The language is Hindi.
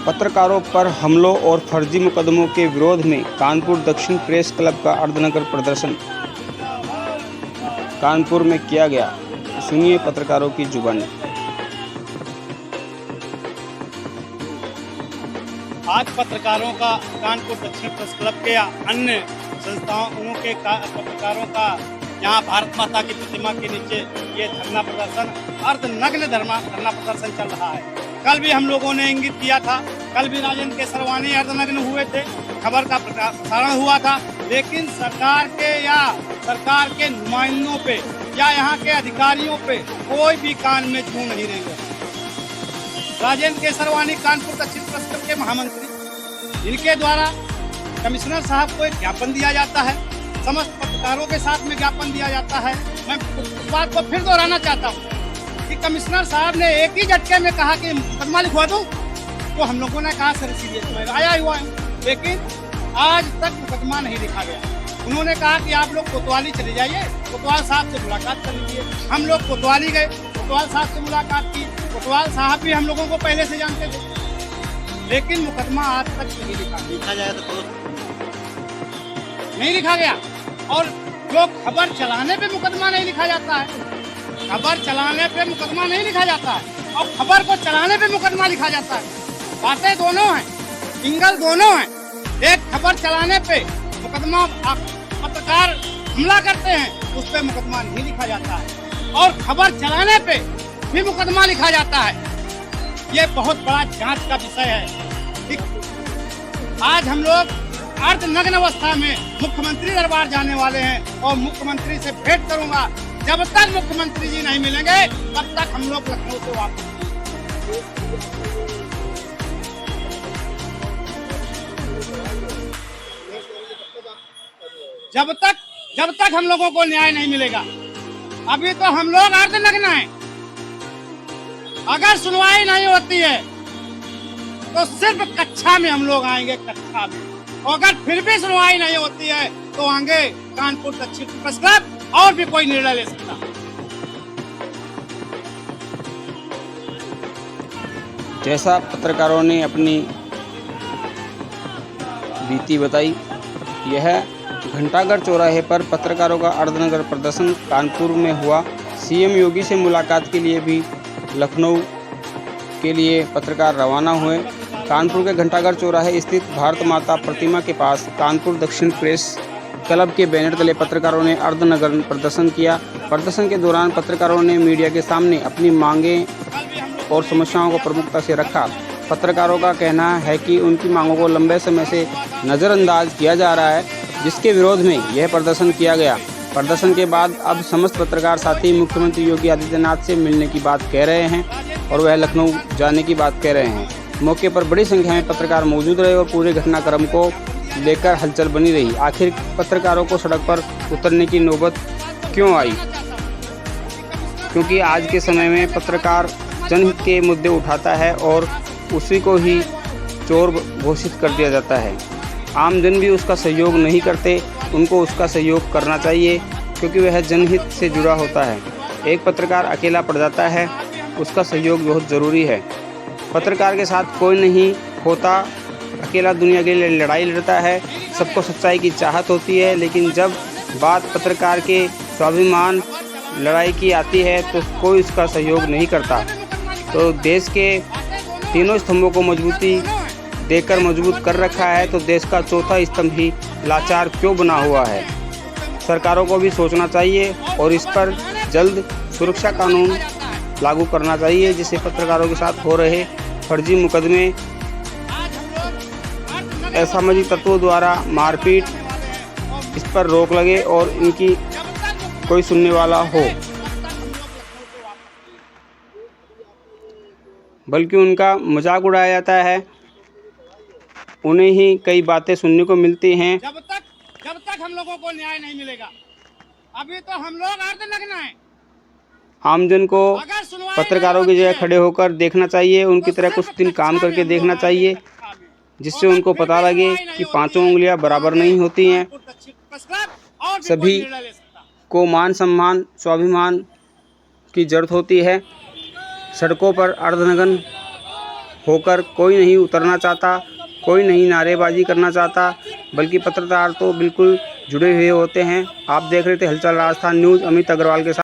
पत्रकारों पर हमलों और फर्जी मुकदमों के विरोध में कानपुर दक्षिण प्रेस क्लब का अर्धनग्न प्रदर्शन कानपुर में किया गया। सुनिए पत्रकारों की जुबानी। आज पत्रकारों का कानपुर दक्षिण प्रेस क्लब के अन्य संस्थाओं के पत्रकारों का यहाँ भारत माता की प्रतिमा के नीचे ये धरना प्रदर्शन अर्धनग्न धरना प्रदर्शन चल रहा है। कल भी हम लोगों ने इंगित किया था, कल भी राजेंद्र केसरवानी अर्धनग्न हुए थे, खबर का प्रसारण हुआ था, लेकिन सरकार के नुमाइंदों पे या यहाँ के अधिकारियों पे कोई भी कान में जू नहीं रही है। राजेंद्र केसरवानी कानपुर दक्षिण प्रेस क्लब के महामंत्री, इनके द्वारा कमिश्नर साहब को एक ज्ञापन दिया जाता है, समस्त पत्रकारों के साथ में ज्ञापन दिया जाता है। मैं उस बात को फिर दोहराना चाहता हूँ कि कमिश्नर साहब ने एक ही झटके में कहा कि मुकदमा लिखवा दूं, तो हम लोगों ने कहा सर सीरियस में आया हुआ है, लेकिन आज तक मुकदमा नहीं लिखा गया। उन्होंने कहा कि आप लोग कोतवाली चले जाइए, कोतवाल साहब से मुलाकात कर लीजिए। हम लोग कोतवाली गए, कोतवाल साहब से मुलाकात की। कोतवाल साहब भी हम लोगों को पहले से जानते थे, लेकिन मुकदमा आज तक नहीं लिखा जाए तो नहीं लिखा गया। और जो खबर चलाने पे मुकदमा नहीं लिखा जाता है, खबर चलाने पे मुकदमा नहीं लिखा जाता है और खबर को चलाने पे मुकदमा लिखा जाता है। बातें दोनों हैं, सिंगल दोनों हैं। एक खबर चलाने पे मुकदमा पत्रकार हमला करते हैं, उस पे मुकदमा नहीं लिखा जाता है, और खबर चलाने पे भी मुकदमा लिखा जाता है। ये बहुत बड़ा जांच का विषय है। ठीक, आज हम लोग अर्धनग्न अवस्था में मुख्यमंत्री दरबार जाने वाले हैं और मुख्यमंत्री से भेंट करूंगा। जब तक मुख्यमंत्री जी नहीं मिलेंगे तब तक हम लोग लखनऊ से वापस। जब तक हम लोगों को न्याय नहीं मिलेगा, अभी तो हम लोग अर्धनग्न हैं। अगर सुनवाई नहीं होती है तो सिर्फ कक्षा में हम लोग आएंगे, कक्षा में। और अगर फिर भी सुनवाई नहीं होती है तो आगे कानपुर दक्षिण प्रेस क्लब और भी कोई निर्णय ले सकता। जैसा पत्रकारों ने अपनी बीती बताई, यह घंटाघर चौराहे पर पत्रकारों का अर्धनग्न प्रदर्शन कानपुर में हुआ। सीएम योगी से मुलाकात के लिए भी लखनऊ के लिए पत्रकार रवाना हुए। कानपुर के घंटाघर चौराहे स्थित भारत माता प्रतिमा के पास कानपुर दक्षिण प्रेस क्लब के बैनर तले पत्रकारों ने अर्धनग्न प्रदर्शन किया। प्रदर्शन के दौरान पत्रकारों ने मीडिया के सामने अपनी मांगें और समस्याओं को प्रमुखता से रखा। पत्रकारों का कहना है कि उनकी मांगों को लंबे समय से नज़रअंदाज किया जा रहा है, जिसके विरोध में यह प्रदर्शन किया गया। प्रदर्शन के बाद अब समस्त पत्रकार साथी मुख्यमंत्री योगी आदित्यनाथ से मिलने की बात कह रहे हैं और वह लखनऊ जाने की बात कह रहे हैं। मौके पर बड़ी संख्या में पत्रकार मौजूद रहे और पूरे घटनाक्रम को लेकर हलचल बनी रही। आखिर पत्रकारों को सड़क पर उतरने की नौबत क्यों आई? क्योंकि आज के समय में पत्रकार जनहित के मुद्दे उठाता है और उसी को ही चोर घोषित कर दिया जाता है। आम जन भी उसका सहयोग नहीं करते, उनको उसका सहयोग करना चाहिए क्योंकि वह जनहित से जुड़ा होता है। एक पत्रकार अकेला पड़ जाता है, उसका सहयोग बहुत ज़रूरी है। पत्रकार के साथ कोई नहीं होता, अकेला दुनिया के लिए लड़ाई लड़ता है। सबको सच्चाई की चाहत होती है, लेकिन जब बात पत्रकार के स्वाभिमान लड़ाई की आती है तो कोई उसका सहयोग नहीं करता। तो देश के तीनों स्तंभों को मजबूती देकर मजबूत कर रखा है, तो देश का चौथा स्तंभ ही लाचार क्यों बना हुआ है? सरकारों को भी सोचना चाहिए और इस पर जल्द सुरक्षा कानून लागू करना चाहिए, जिससे पत्रकारों के साथ हो रहे फर्जी मुकदमे, असामाजिक तत्वों द्वारा मारपीट, इस पर रोक लगे और इनकी कोई सुनने वाला हो, बल्कि उनका मजाक उड़ाया जाता है। उन्हें ही कई बातें सुनने को मिलती हैं। जब तक हम लोगों को न्याय नहीं मिलेगा, अभी तो हम लोग अर्धनग्न हैं। आमजन को पत्रकारों की जगह खड़े होकर देखना चाहिए, उनकी तरह कुछ दिन काम करके देखना चाहिए, जिससे उनको पता लगे कि पांचों उंगलियां बराबर नहीं होती हैं। सभी को मान सम्मान स्वाभिमान की जरूरत होती है। सड़कों पर अर्धनग्न होकर कोई नहीं उतरना चाहता, कोई नहीं नारेबाजी करना चाहता, बल्कि पत्रकार तो बिल्कुल जुड़े हुए होते हैं। आप देख रहे थे हलचल राजस्थान न्यूज़, अमित अग्रवाल के साथ।